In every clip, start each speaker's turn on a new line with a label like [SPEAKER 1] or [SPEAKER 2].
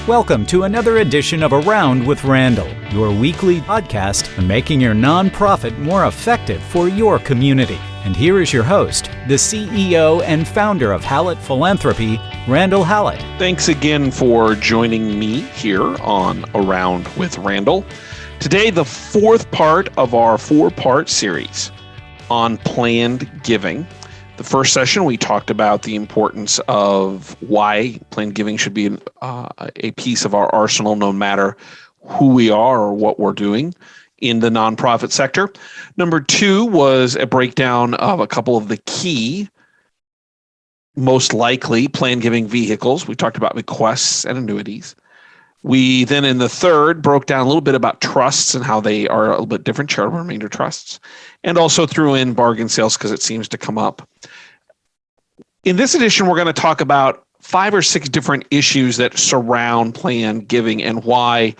[SPEAKER 1] Welcome to another edition of Around with Randall, your weekly podcast on making your nonprofit more effective for your community. And here is your host, the CEO and founder of Hallett Philanthropy, Randall Hallett.
[SPEAKER 2] Thanks again for joining me here on Around with Randall. Today, the fourth part of our four-part series on planned giving. The first session, we talked about the importance of why planned giving should be a piece of our arsenal, no matter who we are or what we're doing in the nonprofit sector. Number two was a breakdown of a couple of the key, most likely planned giving vehicles. We talked about bequests and annuities. We then, in the third, broke down a little bit about trusts and how they are a little bit different, charitable remainder trusts, and also threw in bargain sales because it seems to come up. In this edition, we're going to talk about 5 or 6 different issues that surround planned giving and why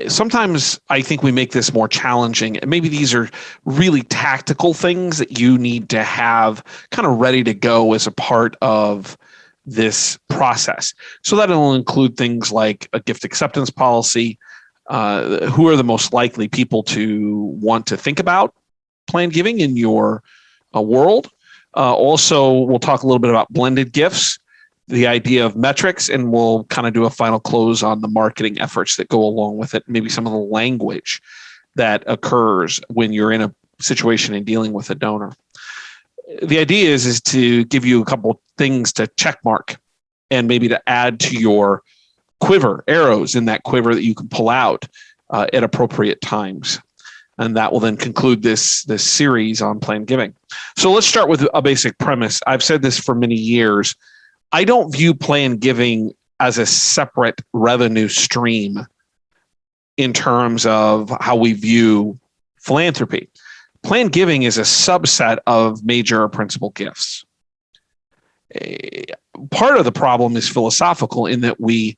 [SPEAKER 2] sometimes I think we make this more challenging. And maybe these are really tactical things that you need to have kind of ready to go as a part of this process. So that'll include things like a gift acceptance policy, who are the most likely people to want to think about planned giving in your world. Also, we'll talk a little bit about blended gifts, the idea of metrics, and we'll kind of do a final close on the marketing efforts that go along with it, maybe some of the language that occurs when you're in a situation and dealing with a donor. The idea is to give you a couple things to check mark and maybe to add to your quiver, arrows in that quiver that you can pull out at appropriate times. And that will then conclude this series on planned giving. So let's start with a basic premise. I've said this for many years. I don't view planned giving as a separate revenue stream in terms of how we view philanthropy. Planned giving is a subset of major or principal gifts. Part of the problem is philosophical in that we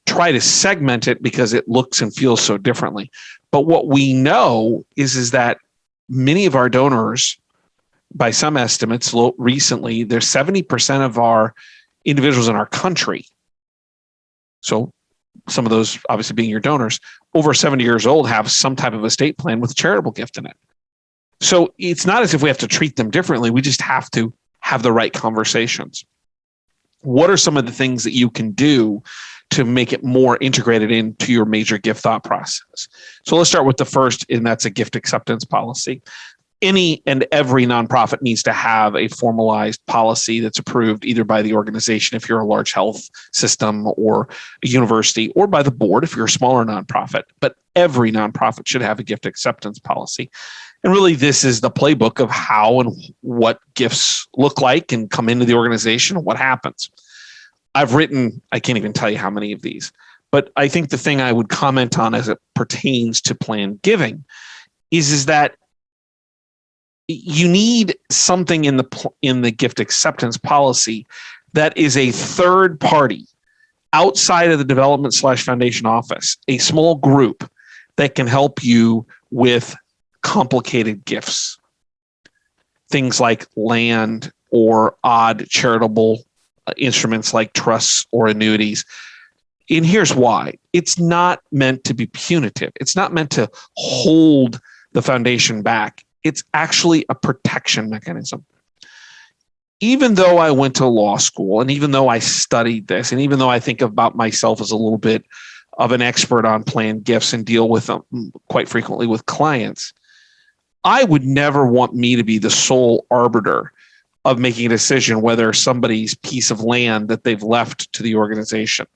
[SPEAKER 2] try to segment it because it looks and feels so differently. But what we know is that many of our donors, by some estimates recently, there's 70% of our individuals in our country. So some of those obviously being your donors, over 70 years old, have some type of estate plan with a charitable gift in it. So it's not as if we have to treat them differently. We just have to have the right conversations. What are some of the things that you can do to make it more integrated into your major gift thought process? So let's start with the first, and that's a gift acceptance policy. Any and every nonprofit needs to have a formalized policy that's approved either by the organization if you're a large health system or a university, or by the board if you're a smaller nonprofit. But every nonprofit should have a gift acceptance policy. And really, this is the playbook of how and what gifts look like and come into the organization and what happens. I've written, I can't even tell you how many of these, but I think the thing I would comment on as it pertains to planned giving is that you need something in the gift acceptance policy that is a third party outside of the development/foundation office, a small group that can help you with complicated gifts, things like land or odd charitable instruments like trusts or annuities. And here's why. It's not meant to be punitive. It's not meant to hold the foundation back. It's actually a protection mechanism. Even though I went to law school, and even though I studied this, and even though I think about myself as a little bit of an expert on planned gifts and deal with them quite frequently with clients, I would never want me to be the sole arbiter of making a decision whether somebody's piece of land that they've left to the organization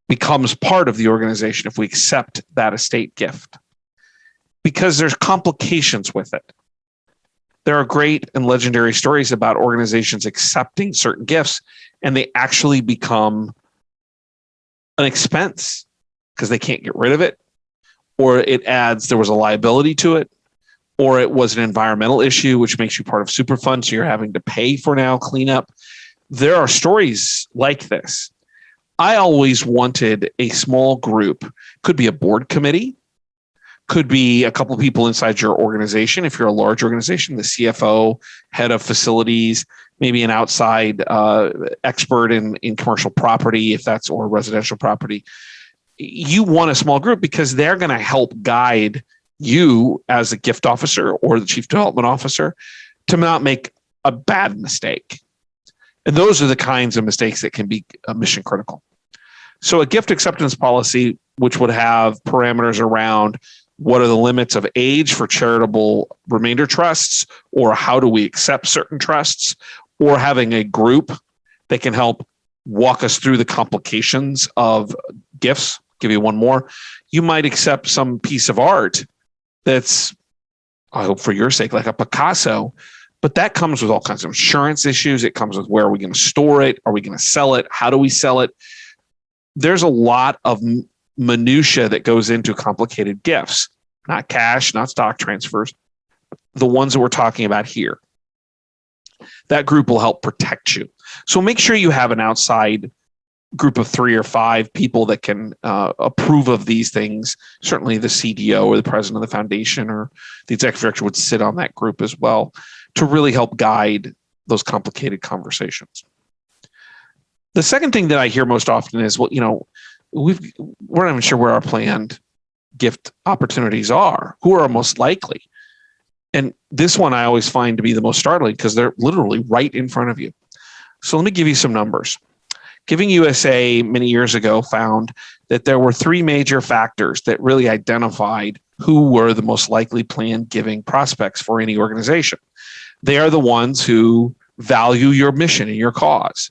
[SPEAKER 2] becomes part of the organization if we accept that estate gift. Because there's complications with it. There are great and legendary stories about organizations accepting certain gifts and they actually become an expense because they can't get rid of it, or there was a liability to it, or it was an environmental issue, which makes you part of Superfund, so you're having to pay for now cleanup. There are stories like this. I always wanted a small group, could be a board committee, Could be a couple of people inside your organization. If you're a large organization, the CFO, head of facilities, maybe an outside expert in commercial property, if that's, or residential property. You want a small group because they're going to help guide you as a gift officer or the chief development officer to not make a bad mistake. And those are the kinds of mistakes that can be mission critical. So a gift acceptance policy, which would have parameters around what are the limits of age for charitable remainder trusts, or how do we accept certain trusts, or having a group that can help walk us through the complications of gifts. Give you one more. You might accept some piece of art that's, I hope for your sake, like a Picasso, but that comes with all kinds of insurance issues. It comes with where are we going to store it? Are we going to sell it? How do we sell it? There's a lot of minutia that goes into complicated gifts, not cash, not stock transfers, the ones that we're talking about here. That group will help protect you. So make sure you have an outside group of 3 or 5 people that can approve of these things. Certainly the CDO or the president of the foundation or the executive director would sit on that group as well to really help guide those complicated conversations. The second thing that I hear most often is, well, we're not even sure where our planned gift opportunities are. Who are most likely? And this one I always find to be the most startling because they're literally right in front of you. So let me give you some numbers. Giving USA many years ago found that there were 3 major factors that really identified who were the most likely planned giving prospects for any organization. They are the ones who value your mission and your cause,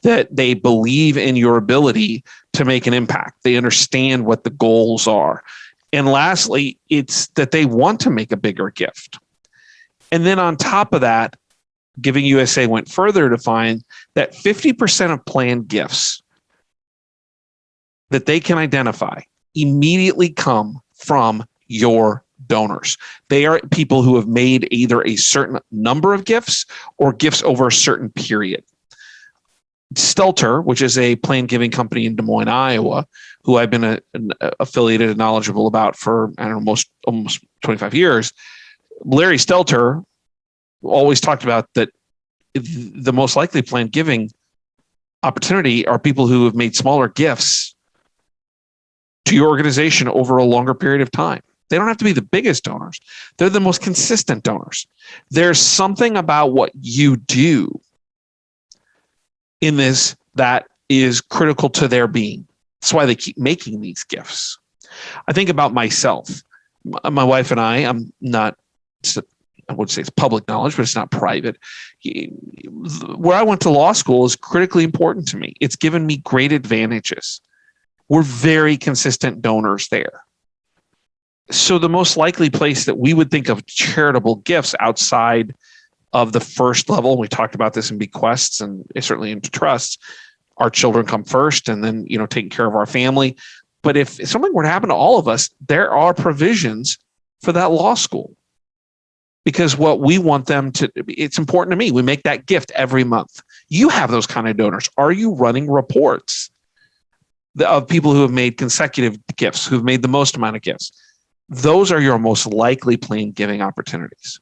[SPEAKER 2] that they believe in your ability to make an impact. They understand what the goals are. And lastly, it's that they want to make a bigger gift. And then on top of that, Giving USA went further to find that 50% of planned gifts that they can identify immediately come from your donors. They are people who have made either a certain number of gifts or gifts over a certain period. Stelter, which is a planned giving company in Des Moines, Iowa, who I've been affiliated and knowledgeable about for, almost 25 years. Larry Stelter always talked about that the most likely planned giving opportunity are people who have made smaller gifts to your organization over a longer period of time. They don't have to be the biggest donors. They're the most consistent donors. There's something about what you do in this that is critical to their being. That's why they keep making these gifts. I think about myself. My wife and I would say it's public knowledge, but it's not private. Where I went to law school is critically important to me. It's given me great advantages. We're very consistent donors there. So the most likely place that we would think of charitable gifts outside of the first level, we talked about this in bequests and certainly in trusts, our children come first and then, taking care of our family. But if something were to happen to all of us, there are provisions for that law school. Because what we want them to, it's important to me. We make that gift every month. You have those kind of donors. Are you running reports of people who have made consecutive gifts, who've made the most amount of gifts? Those are your most likely planned giving opportunities.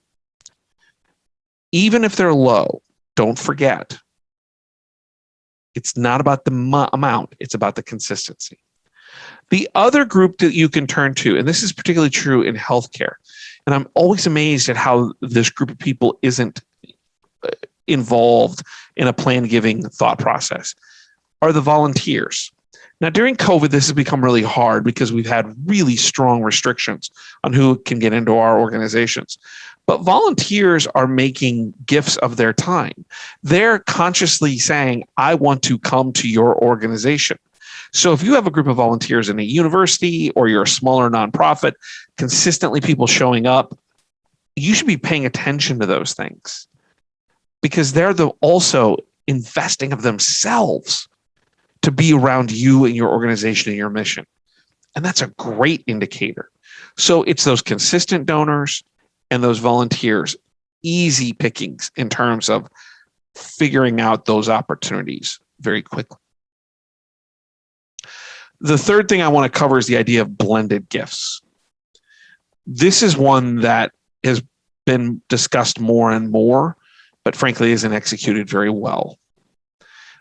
[SPEAKER 2] Even if they're low, don't forget, it's not about the amount, it's about the consistency. The other group that you can turn to, and this is particularly true in healthcare, and I'm always amazed at how this group of people isn't involved in a planned giving thought process, are the volunteers. Now, during COVID, this has become really hard because we've had really strong restrictions on who can get into our organizations. But volunteers are making gifts of their time. They're consciously saying, I want to come to your organization. So if you have a group of volunteers in a university or you're a smaller nonprofit, consistently people showing up, you should be paying attention to those things because they're also investing of themselves to be around you and your organization and your mission. And that's a great indicator. So it's those consistent donors and those volunteers, easy pickings in terms of figuring out those opportunities very quickly. The third thing I want to cover is the idea of blended gifts. This is one that has been discussed more and more, but frankly isn't executed very well.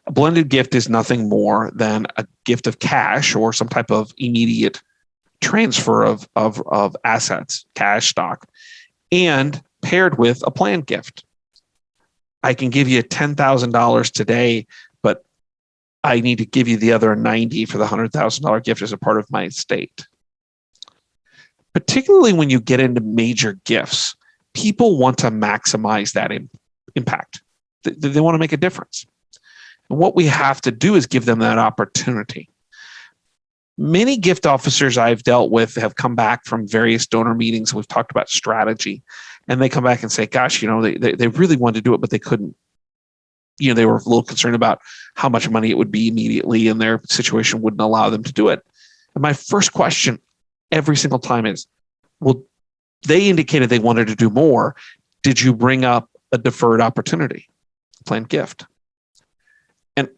[SPEAKER 2] A blended gift is nothing more than a gift of cash or some type of immediate transfer of assets, cash, stock, and paired with a planned gift. I can give you $10,000 today, but I need to give you the other 90 for the $100,000 gift as a part of my estate. Particularly when you get into major gifts, people want to maximize that impact. They want to make a difference. And what we have to do is give them that opportunity. Many gift officers I've dealt with have come back from various donor meetings. We've talked about strategy, and they come back and say, gosh, they really wanted to do it, but they couldn't. They were a little concerned about how much money it would be immediately, and their situation wouldn't allow them to do it. And my first question every single time is, well, they indicated they wanted to do more. Did you bring up a deferred opportunity, planned gift? And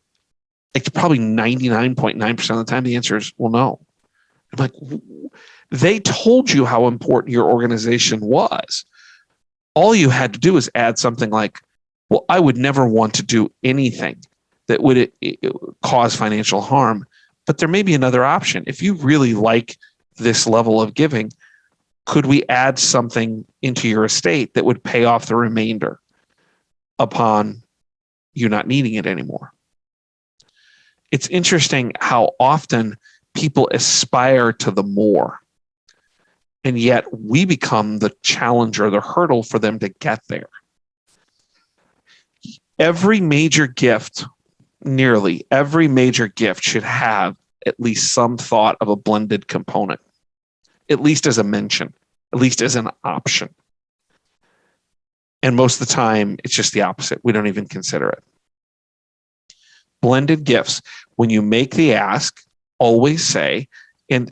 [SPEAKER 2] it's probably 99.9% of the time the answer is, well, no. I'm like, they told you how important your organization was. All you had to do is add something like, well, I would never want to do anything that would cause financial harm, but there may be another option. If you really like this level of giving, could we add something into your estate that would pay off the remainder upon you not needing it anymore? It's interesting how often people aspire to the more, and yet we become the challenge or the hurdle for them to get there. Every major gift, nearly every major gift, should have at least some thought of a blended component, at least as a mention, at least as an option. And most of the time, it's just the opposite. We don't even consider it. Blended gifts, when you make the ask, always say, and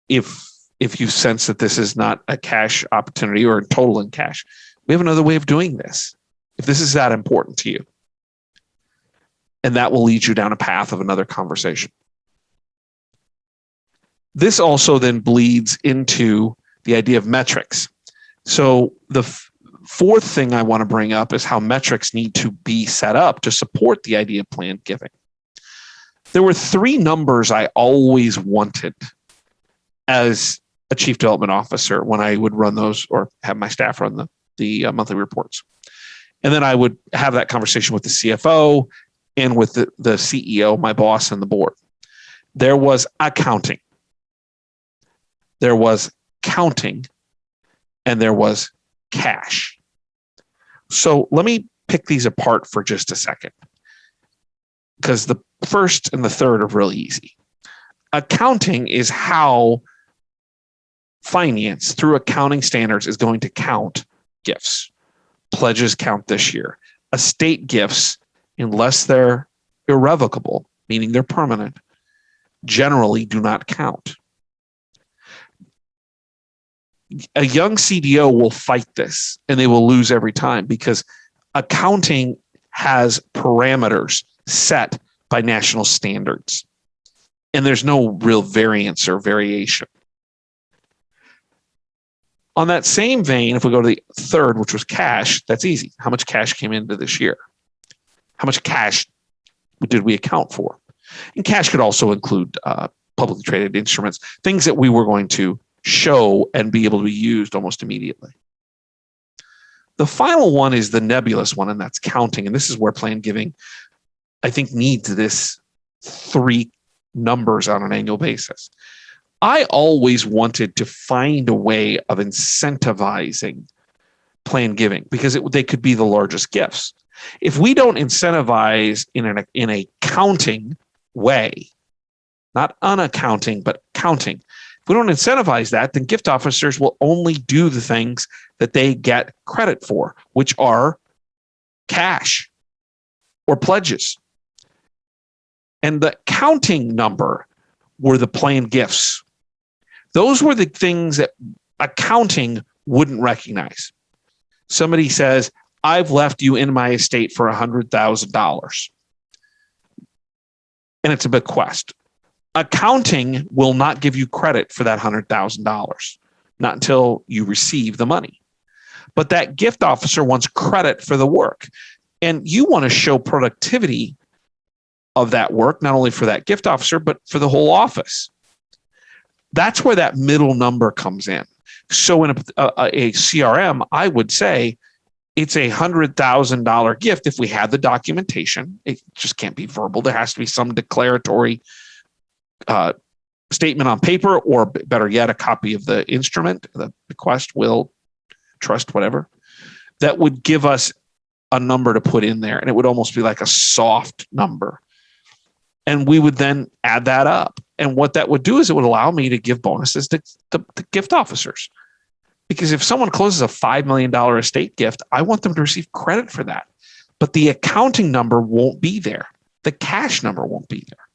[SPEAKER 2] if you sense that this is not a cash opportunity or a total in cash, we have another way of doing this. If this is that important to you, and that will lead you down a path of another conversation. This also then bleeds into the idea of metrics. So the fourth thing I want to bring up is how metrics need to be set up to support the idea of planned giving. There were three numbers I always wanted as a chief development officer when I would run those or have my staff run the monthly reports. And then I would have that conversation with the CFO and with the CEO, my boss, and the board. There was accounting. There was counting, and there was cash. So let me pick these apart for just a second, because the first and the third are really easy. Accounting is how finance, through accounting standards, is going to count gifts. Pledges count this year. Estate gifts, unless they're irrevocable, meaning they're permanent, generally do not count. A young CDO will fight this, and they will lose every time because accounting has parameters set by national standards, and there's no real variance or variation. On that same vein, if we go to the third, which was cash, that's easy. How much cash came into this year? How much cash did we account for? And cash could also include publicly traded instruments, things that we were going to show and be able to be used almost immediately. The final one is the nebulous one, and that's counting. And this is where planned giving, I think, needs this three numbers on an annual basis. I always wanted to find a way of incentivizing planned giving because they could be the largest gifts. If we don't incentivize in a counting way, not unaccounting, but counting, if we don't incentivize that, then gift officers will only do the things that they get credit for, which are cash or pledges. And the counting number were the planned gifts. Those were the things that accounting wouldn't recognize. Somebody says, I've left you in my estate for $100,000. And it's a bequest. Accounting will not give you credit for that $100,000. not until you receive the money. But that gift officer wants credit for the work. And you want to show productivity of that work, not only for that gift officer, but for the whole office. That's where that middle number comes in. So in a CRM, I would say it's $100,000 gift if we had the documentation. It just can't be verbal. There has to be some declaratory statement on paper, or better yet, a copy of the instrument, the bequest, will, trust, whatever, that would give us a number to put in there. And it would almost be like a soft number. And we would then add that up. And what that would do is it would allow me to give bonuses to the gift officers. Because if someone closes a $5 million estate gift, I want them to receive credit for that. But the accounting number won't be there. The cash number won't be there.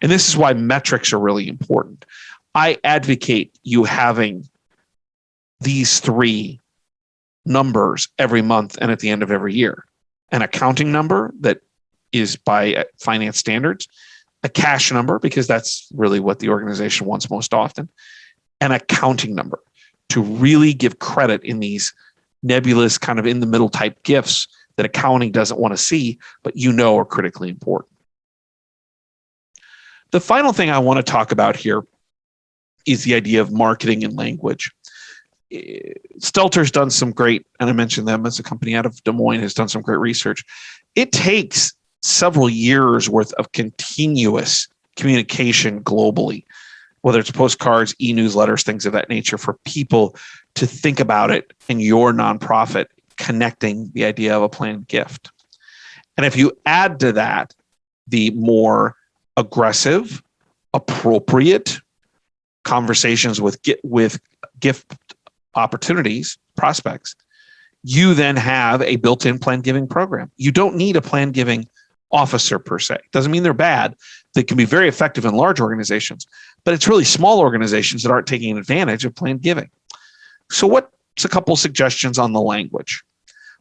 [SPEAKER 2] And this is why metrics are really important. I advocate you having these three numbers every month and at the end of every year. An accounting number that is by finance standards, a cash number, because that's really what the organization wants most often, an accounting number to really give credit in these nebulous kind of in the middle type gifts that accounting doesn't want to see, but are critically important. The final thing I want to talk about here is the idea of marketing and language. Stelter's done some great, and I mentioned them as a company out of Des Moines, has done some great research. It takes several years worth of continuous communication globally, whether it's postcards, e-newsletters, things of that nature, for people to think about it in your nonprofit, connecting the idea of a planned gift. And if you add to that the more aggressive, appropriate conversations with gift opportunities, prospects, you then have a built-in planned giving program. You don't need a planned giving officer per se. Doesn't mean they're bad. They can be very effective in large organizations, but it's really small organizations that aren't taking advantage of planned giving. So what's a couple suggestions on the language?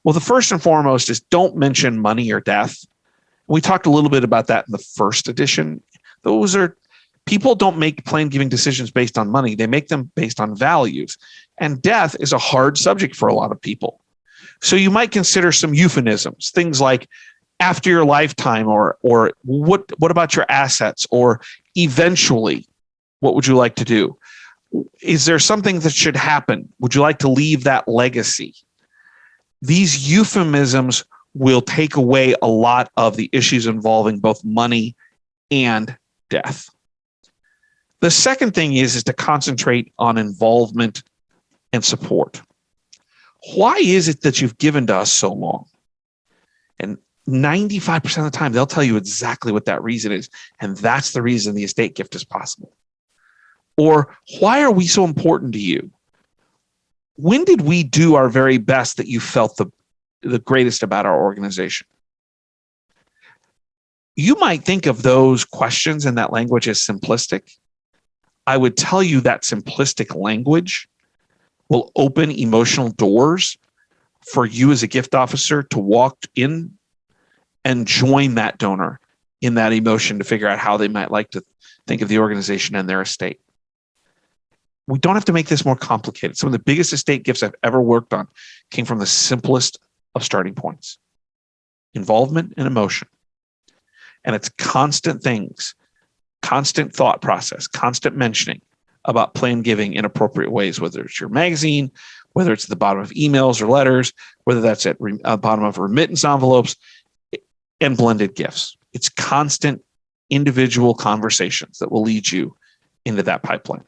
[SPEAKER 2] Well, the first and foremost is don't mention money or death. We talked a little bit about that in the first edition. People don't make planned giving decisions based on money. They make them based on values. And death is a hard subject for a lot of people. So you might consider some euphemisms, things like after your lifetime, or what about your assets, or eventually, what would you like to do? Is there something that should happen? Would you like to leave that legacy? These euphemisms will take away a lot of the issues involving both money and death. The second thing is to concentrate on involvement and support. Why is it that you've given to us so long? And 95% of the time, they'll tell you exactly what that reason is. And that's the reason the estate gift is possible. Or why are we so important to you? When did we do our very best that you felt the greatest about our organization? You might think of those questions and that language as simplistic. I would tell you that simplistic language will open emotional doors for you as a gift officer to walk in and join that donor in that emotion to figure out how they might like to think of the organization and their estate. We don't have to make this more complicated. Some of the biggest estate gifts I've ever worked on came from the simplest of starting points: involvement and emotion. And it's constant things, constant thought process, constant mentioning about planned giving in appropriate ways, whether it's your magazine, whether it's at the bottom of emails or letters, whether that's at the bottom of remittance envelopes, and blended gifts. It's constant individual conversations that will lead you into that pipeline.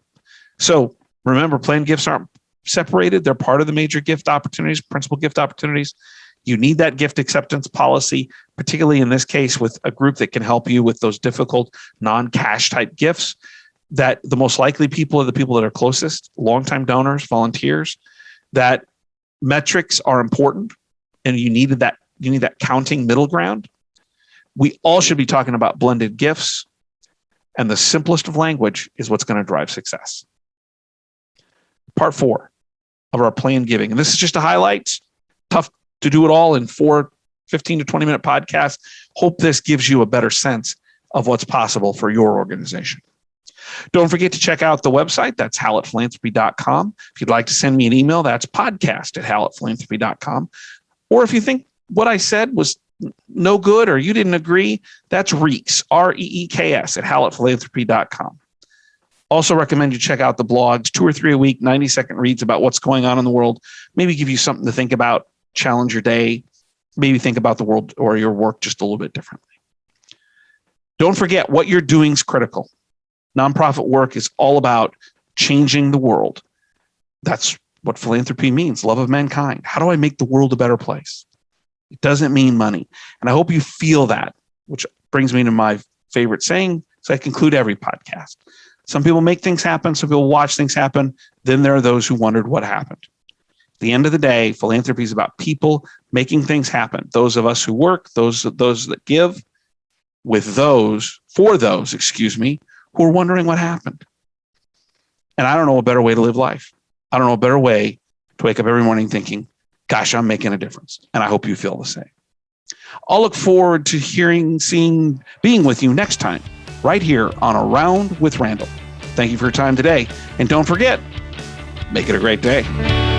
[SPEAKER 2] So remember, planned gifts aren't separated. They're part of the major gift opportunities, principal gift opportunities. You need that gift acceptance policy, particularly in this case with a group that can help you with those difficult non-cash type gifts. That the most likely people are the people that are closest, longtime donors, volunteers. That metrics are important, and you need that counting middle ground. We all should be talking about blended gifts, and the simplest of language is what's going to drive success. Part 4 of our planned giving. And this is just a highlight. Tough to do it all in 4 15 to 20 minute podcasts. Hope this gives you a better sense of what's possible for your organization. Don't forget to check out the website. That's hallettphilanthropy.com. If you'd like to send me an email, that's podcast@hallettphilanthropy.com. Or if you think what I said was no good or you didn't agree, that's Reeks, REEKS @hallettphilanthropy.com. Also recommend you check out the blogs, 2 or 3 a week, 90-second reads about what's going on in the world, maybe give you something to think about, challenge your day, maybe think about the world or your work just a little bit differently. Don't forget, what you're doing is critical. Nonprofit work is all about changing the world. That's what philanthropy means, love of mankind. How do I make the world a better place? It doesn't mean money. And I hope you feel that, which brings me to my favorite saying, so I conclude every podcast. Some people make things happen. Some people watch things happen. Then there are those who wondered what happened. At the end of the day, philanthropy is about people making things happen. Those of us who work, those that give, for those, who are wondering what happened. And I don't know a better way to live life. I don't know a better way to wake up every morning thinking, gosh, I'm making a difference. And I hope you feel the same. I'll look forward to being with you next time, right here on Around with Randall. Thank you for your time today. And don't forget, make it a great day.